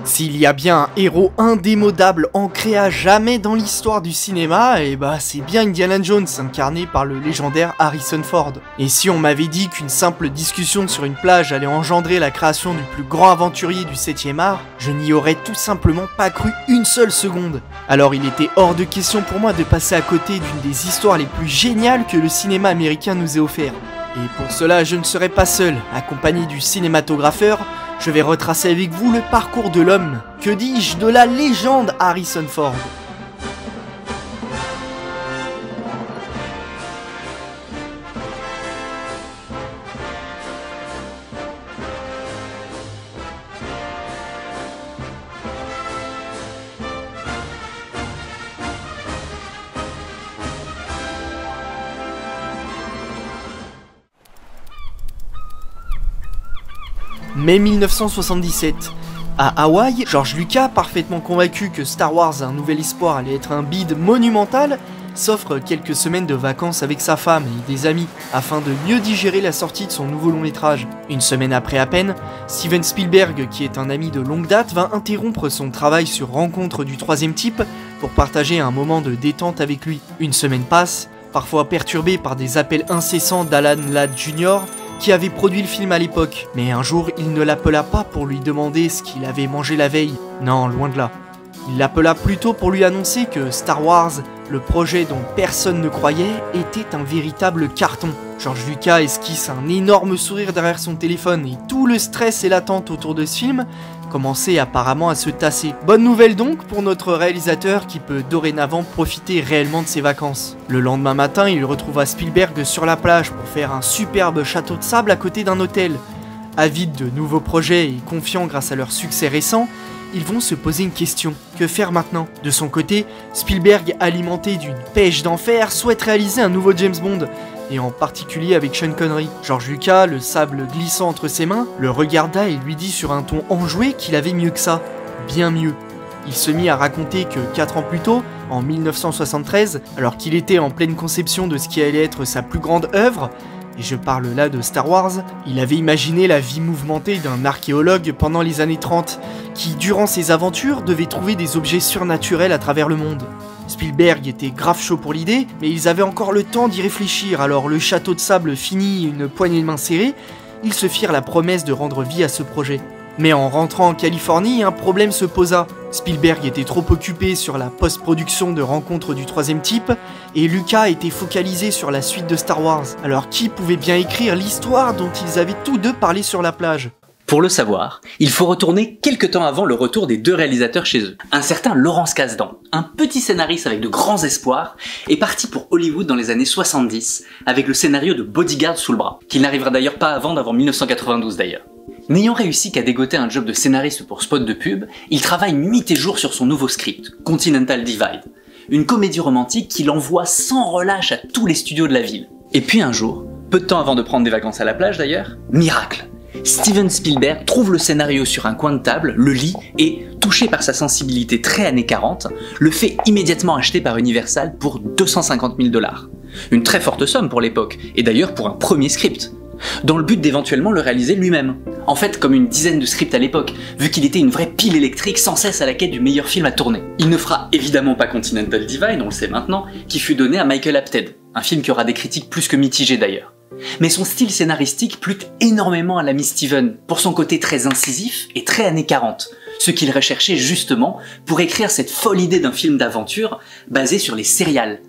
S'il y a bien un héros indémodable ancré à jamais dans l'histoire du cinéma, et bah c'est bien Indiana Jones, incarné par le légendaire Harrison Ford. Et si on m'avait dit qu'une simple discussion sur une plage allait engendrer la création du plus grand aventurier du 7e art, je n'y aurais tout simplement pas cru une seule seconde. Alors il était hors de question pour moi de passer à côté d'une des histoires les plus géniales que le cinéma américain nous ait offert. Et pour cela, je ne serai pas seul, accompagné du cinématographeur. Je vais retracer avec vous le parcours de l'homme, que dis-je, de la légende Harrison Ford. Mai 1977. À Hawaï, George Lucas, parfaitement convaincu que Star Wars Un Nouvel Espoir allait être un bide monumental, s'offre quelques semaines de vacances avec sa femme et des amis, afin de mieux digérer la sortie de son nouveau long métrage. Une semaine après à peine, Steven Spielberg, qui est un ami de longue date, va interrompre son travail sur Rencontre du troisième type pour partager un moment de détente avec lui. Une semaine passe, parfois perturbée par des appels incessants d'Alan Ladd Jr., qui avait produit le film à l'époque, mais un jour il ne l'appela pas pour lui demander ce qu'il avait mangé la veille, non, loin de là. Il l'appela plutôt pour lui annoncer que Star Wars, le projet dont personne ne croyait, était un véritable carton. George Lucas esquisse un énorme sourire derrière son téléphone et tout le stress et l'attente autour de ce film commençait apparemment à se tasser. Bonne nouvelle donc pour notre réalisateur qui peut dorénavant profiter réellement de ses vacances. Le lendemain matin, il retrouva Spielberg sur la plage pour faire un superbe château de sable à côté d'un hôtel. Avides de nouveaux projets et confiants grâce à leur succès récent, ils vont se poser une question. Que faire maintenant? De son côté, Spielberg, alimenté d'une pêche d'enfer, souhaite réaliser un nouveau James Bond, et en particulier avec Sean Connery. George Lucas, le sable glissant entre ses mains, le regarda et lui dit sur un ton enjoué qu'il avait mieux que ça. Bien mieux. Il se mit à raconter que 4 ans plus tôt, en 1973, alors qu'il était en pleine conception de ce qui allait être sa plus grande œuvre, et je parle là de Star Wars, il avait imaginé la vie mouvementée d'un archéologue pendant les années 30, qui, durant ses aventures, devait trouver des objets surnaturels à travers le monde. Spielberg était grave chaud pour l'idée, mais ils avaient encore le temps d'y réfléchir, alors le château de sable fini et une poignée de main serrée, ils se firent la promesse de rendre vie à ce projet. Mais en rentrant en Californie, un problème se posa. Spielberg était trop occupé sur la post-production de Rencontre du troisième type, et Lucas était focalisé sur la suite de Star Wars. Alors qui pouvait bien écrire l'histoire dont ils avaient tous deux parlé sur la plage ? Pour le savoir, il faut retourner quelques temps avant le retour des deux réalisateurs chez eux. Un certain Lawrence Kasdan, un petit scénariste avec de grands espoirs, est parti pour Hollywood dans les années 70, avec le scénario de Bodyguard sous le bras, qu'il n'arrivera d'ailleurs pas à vendre avant 1992 d'ailleurs. N'ayant réussi qu'à dégoter un job de scénariste pour spot de pub, il travaille nuit et jour sur son nouveau script, Continental Divide, une comédie romantique qu'il envoie sans relâche à tous les studios de la ville. Et puis un jour, peu de temps avant de prendre des vacances à la plage d'ailleurs, miracle! Steven Spielberg trouve le scénario sur un coin de table, le lit et, touché par sa sensibilité très années 40, le fait immédiatement acheter par Universal pour 250 000 $. Une très forte somme pour l'époque, et d'ailleurs pour un premier script, dans le but d'éventuellement le réaliser lui-même. En fait, comme une dizaine de scripts à l'époque, vu qu'il était une vraie pile électrique sans cesse à la quête du meilleur film à tourner. Il ne fera évidemment pas Continental Divide, on le sait maintenant, qui fut donné à Michael Apted, un film qui aura des critiques plus que mitigées d'ailleurs. Mais son style scénaristique plut énormément à l'ami Steven, pour son côté très incisif et très années 40, ce qu'il recherchait justement pour écrire cette folle idée d'un film d'aventure basé sur les serials.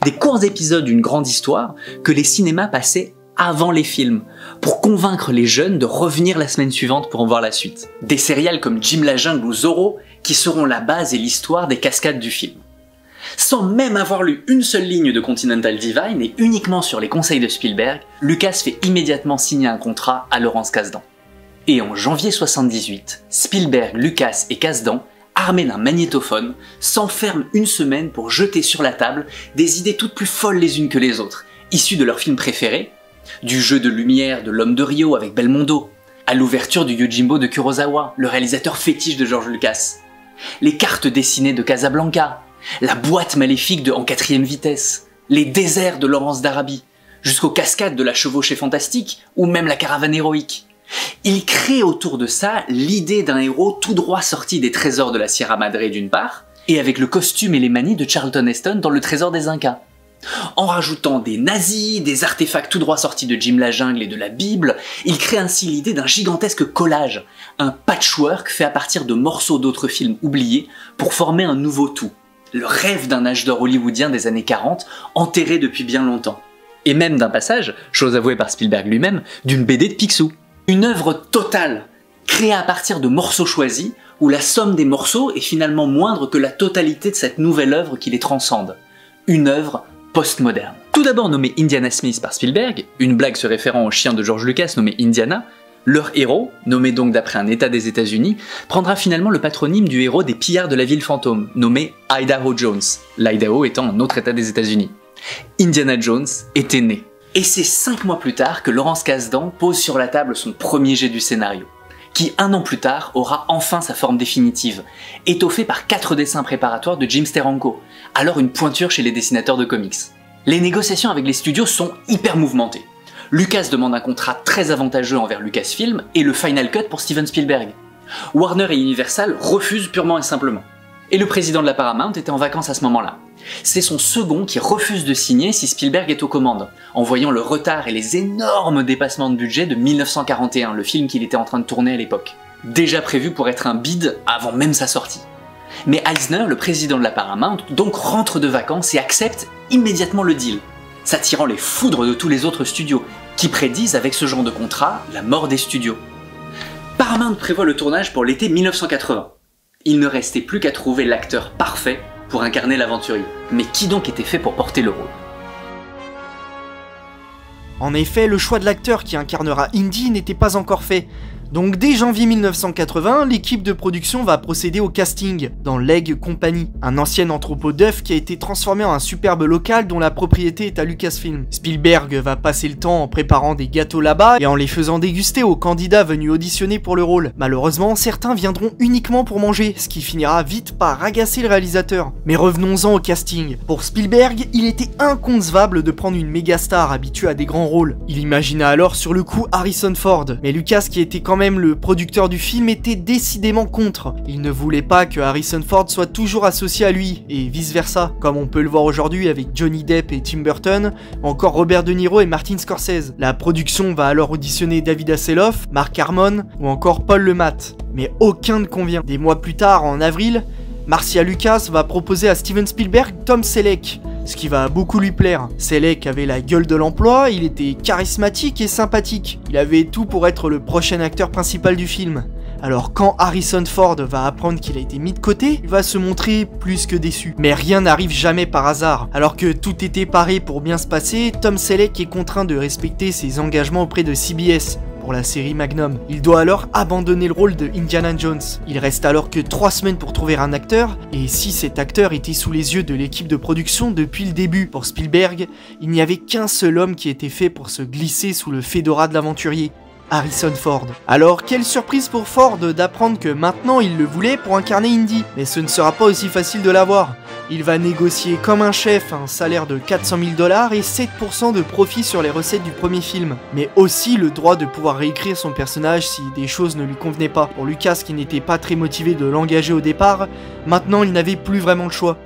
Des courts épisodes d'une grande histoire que les cinémas passaient avant les films, pour convaincre les jeunes de revenir la semaine suivante pour en voir la suite. Des serials comme Jim la Jungle ou Zorro, qui seront la base et l'histoire des cascades du film. Sans même avoir lu une seule ligne de Continental Divide et uniquement sur les conseils de Spielberg, Lucas fait immédiatement signer un contrat à Lawrence Kasdan. Et en janvier 78, Spielberg, Lucas et Kasdan, armés d'un magnétophone, s'enferment une semaine pour jeter sur la table des idées toutes plus folles les unes que les autres, issues de leurs films préférés, du jeu de lumière de l'homme de Rio avec Belmondo, à l'ouverture du Yojimbo de Kurosawa, le réalisateur fétiche de George Lucas, les cartes dessinées de Casablanca, la boîte maléfique de En quatrième vitesse, les déserts de Laurence d'Arabie, jusqu'aux cascades de la chevauchée fantastique ou même la caravane héroïque. Il crée autour de ça l'idée d'un héros tout droit sorti des trésors de la Sierra Madre d'une part, et avec le costume et les manies de Charlton Heston dans le trésor des Incas. En rajoutant des nazis, des artefacts tout droit sortis de Jim la Jungle et de la Bible, il crée ainsi l'idée d'un gigantesque collage, un patchwork fait à partir de morceaux d'autres films oubliés pour former un nouveau tout. Le rêve d'un âge d'or hollywoodien des années 40, enterré depuis bien longtemps. Et même d'un passage, chose avouée par Spielberg lui-même, d'une BD de Picsou. Une œuvre totale, créée à partir de morceaux choisis, où la somme des morceaux est finalement moindre que la totalité de cette nouvelle œuvre qui les transcende. Une œuvre postmoderne. Tout d'abord nommé Indiana Smith par Spielberg, une blague se référant au chien de George Lucas nommé Indiana, leur héros, nommé donc d'après un état des États-Unis, prendra finalement le patronyme du héros des pillards de la ville fantôme, nommé Idaho Jones, l'Idaho étant un autre état des États-Unis. Indiana Jones était né. Et c'est 5 mois plus tard que Laurence Kasdan pose sur la table son premier jet du scénario, qui 1 an plus tard aura enfin sa forme définitive, étoffée par 4 dessins préparatoires de Jim Steranko, alors une pointure chez les dessinateurs de comics. Les négociations avec les studios sont hyper mouvementées. Lucas demande un contrat très avantageux envers Lucasfilm et le final cut pour Steven Spielberg. Warner et Universal refusent purement et simplement. Et le président de la Paramount était en vacances à ce moment-là. C'est son second qui refuse de signer si Spielberg est aux commandes, en voyant le retard et les énormes dépassements de budget de 1941, le film qu'il était en train de tourner à l'époque. Déjà prévu pour être un bide avant même sa sortie. Mais Eisner, le président de la Paramount, donc rentre de vacances et accepte immédiatement le deal, s'attirant les foudres de tous les autres studios, qui prédisent avec ce genre de contrat la mort des studios. Paramount prévoit le tournage pour l'été 1980. Il ne restait plus qu'à trouver l'acteur parfait pour incarner l'aventurier. Mais qui donc était fait pour porter le rôle? En effet, le choix de l'acteur qui incarnera Indy n'était pas encore fait. Donc dès janvier 1980, l'équipe de production va procéder au casting dans l'Egg Company, un ancien entrepôt d'œufs qui a été transformé en un superbe local dont la propriété est à Lucasfilm. Spielberg va passer le temps en préparant des gâteaux là-bas et en les faisant déguster aux candidats venus auditionner pour le rôle. Malheureusement, certains viendront uniquement pour manger, ce qui finira vite par agacer le réalisateur. Mais revenons-en au casting. Pour Spielberg, il était inconcevable de prendre une méga star habituée à des grands rôles. Il imagina alors sur le coup Harrison Ford, mais Lucas, qui était quand même le producteur du film, était décidément contre. Il ne voulait pas que Harrison Ford soit toujours associé à lui, et vice versa, comme on peut le voir aujourd'hui avec Johnny Depp et Tim Burton, encore Robert De Niro et Martin Scorsese. La production va alors auditionner David Hasselhoff, Mark Harmon ou encore Paul Le Mat, mais aucun ne convient. Des mois plus tard, en avril, Marcia Lucas va proposer à Steven Spielberg Tom Selleck, ce qui va beaucoup lui plaire. Selleck avait la gueule de l'emploi, il était charismatique et sympathique. Il avait tout pour être le prochain acteur principal du film. Alors quand Harrison Ford va apprendre qu'il a été mis de côté, il va se montrer plus que déçu. Mais rien n'arrive jamais par hasard. Alors que tout était paré pour bien se passer, Tom Selleck est contraint de respecter ses engagements auprès de CBS pour la série Magnum. Il doit alors abandonner le rôle de Indiana Jones. Il reste alors que 3 semaines pour trouver un acteur, et si cet acteur était sous les yeux de l'équipe de production depuis le début, pour Spielberg, il n'y avait qu'un seul homme qui était fait pour se glisser sous le fedora de l'aventurier. Harrison Ford. Alors, quelle surprise pour Ford d'apprendre que maintenant il le voulait pour incarner Indy. Mais ce ne sera pas aussi facile de l'avoir. Il va négocier comme un chef un salaire de 400 000 $ et 7% de profit sur les recettes du premier film. Mais aussi le droit de pouvoir réécrire son personnage si des choses ne lui convenaient pas. Pour Lucas, qui n'était pas très motivé de l'engager au départ, maintenant il n'avait plus vraiment le choix.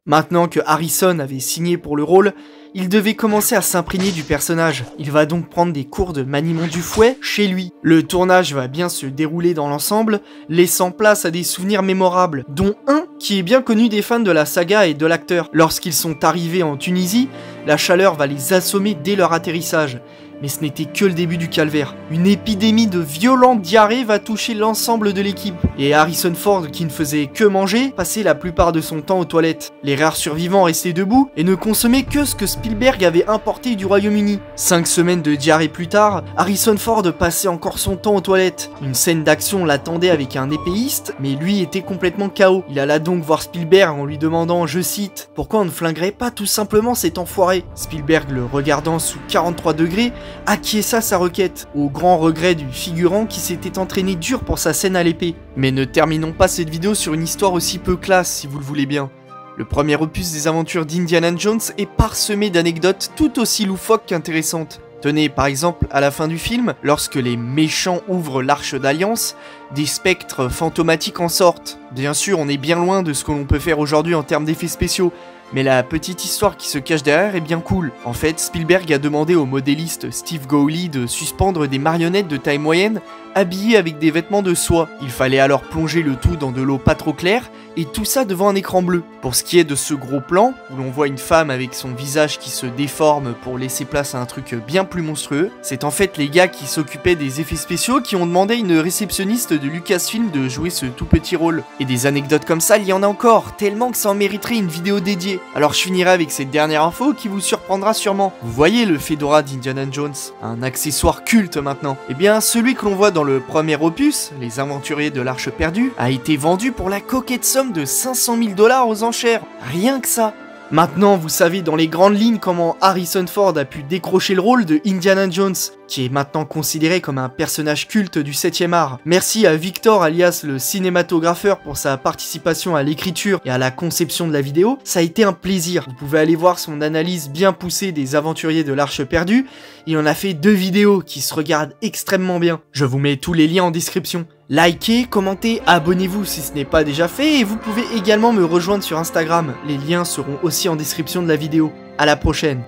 Maintenant que Harrison avait signé pour le rôle, il devait commencer à s'imprégner du personnage. Il va donc prendre des cours de maniement du fouet chez lui. Le tournage va bien se dérouler dans l'ensemble, laissant place à des souvenirs mémorables, dont un qui est bien connu des fans de la saga et de l'acteur. Lorsqu'ils sont arrivés en Tunisie, la chaleur va les assommer dès leur atterrissage. Mais ce n'était que le début du calvaire. Une épidémie de violentes diarrhées va toucher l'ensemble de l'équipe. Et Harrison Ford, qui ne faisait que manger, passait la plupart de son temps aux toilettes. Les rares survivants restaient debout et ne consommaient que ce que Spielberg avait importé du Royaume-Uni. 5 semaines de diarrhée plus tard, Harrison Ford passait encore son temps aux toilettes. Une scène d'action l'attendait avec un épéiste, mais lui était complètement KO. Il alla donc voir Spielberg en lui demandant, je cite, « Pourquoi on ne flinguerait pas tout simplement cet enfoiré ?» Spielberg, le regardant sous 43 degrés, acquiesça sa requête, au grand regret du figurant qui s'était entraîné dur pour sa scène à l'épée. Mais ne terminons pas cette vidéo sur une histoire aussi peu classe, si vous le voulez bien. Le premier opus des aventures d'Indiana Jones est parsemé d'anecdotes tout aussi loufoques qu'intéressantes. Tenez, par exemple, à la fin du film, lorsque les méchants ouvrent l'Arche d'Alliance, des spectres fantomatiques en sortent. Bien sûr, on est bien loin de ce que l'on peut faire aujourd'hui en termes d'effets spéciaux, mais la petite histoire qui se cache derrière est bien cool. En fait, Spielberg a demandé au modéliste Steve Gowley de suspendre des marionnettes de taille moyenne habillées avec des vêtements de soie. Il fallait alors plonger le tout dans de l'eau pas trop claire, et tout ça devant un écran bleu. Pour ce qui est de ce gros plan, où l'on voit une femme avec son visage qui se déforme pour laisser place à un truc bien plus monstrueux, c'est en fait les gars qui s'occupaient des effets spéciaux qui ont demandé à une réceptionniste de Lucasfilm de jouer ce tout petit rôle. Et des anecdotes comme ça, il y en a encore, tellement que ça en mériterait une vidéo dédiée. Alors je finirai avec cette dernière info qui vous surprendra sûrement. Vous voyez le fedora d'Indiana Jones, un accessoire culte maintenant. Eh bien, celui que l'on voit dans le premier opus, Les Aventuriers de l'Arche perdue, a été vendu pour la coquette somme de 500 000 $ aux enchères. Rien que ça. Maintenant, vous savez dans les grandes lignes comment Harrison Ford a pu décrocher le rôle de Indiana Jones, qui est maintenant considéré comme un personnage culte du 7e art. Merci à Victor alias le cinématographeur pour sa participation à l'écriture et à la conception de la vidéo, ça a été un plaisir. Vous pouvez aller voir son analyse bien poussée des Aventuriers de l'Arche perdue, il en a fait 2 vidéos qui se regardent extrêmement bien. Je vous mets tous les liens en description. Likez, commentez, abonnez-vous si ce n'est pas déjà fait et vous pouvez également me rejoindre sur Instagram, les liens seront aussi en description de la vidéo. À la prochaine.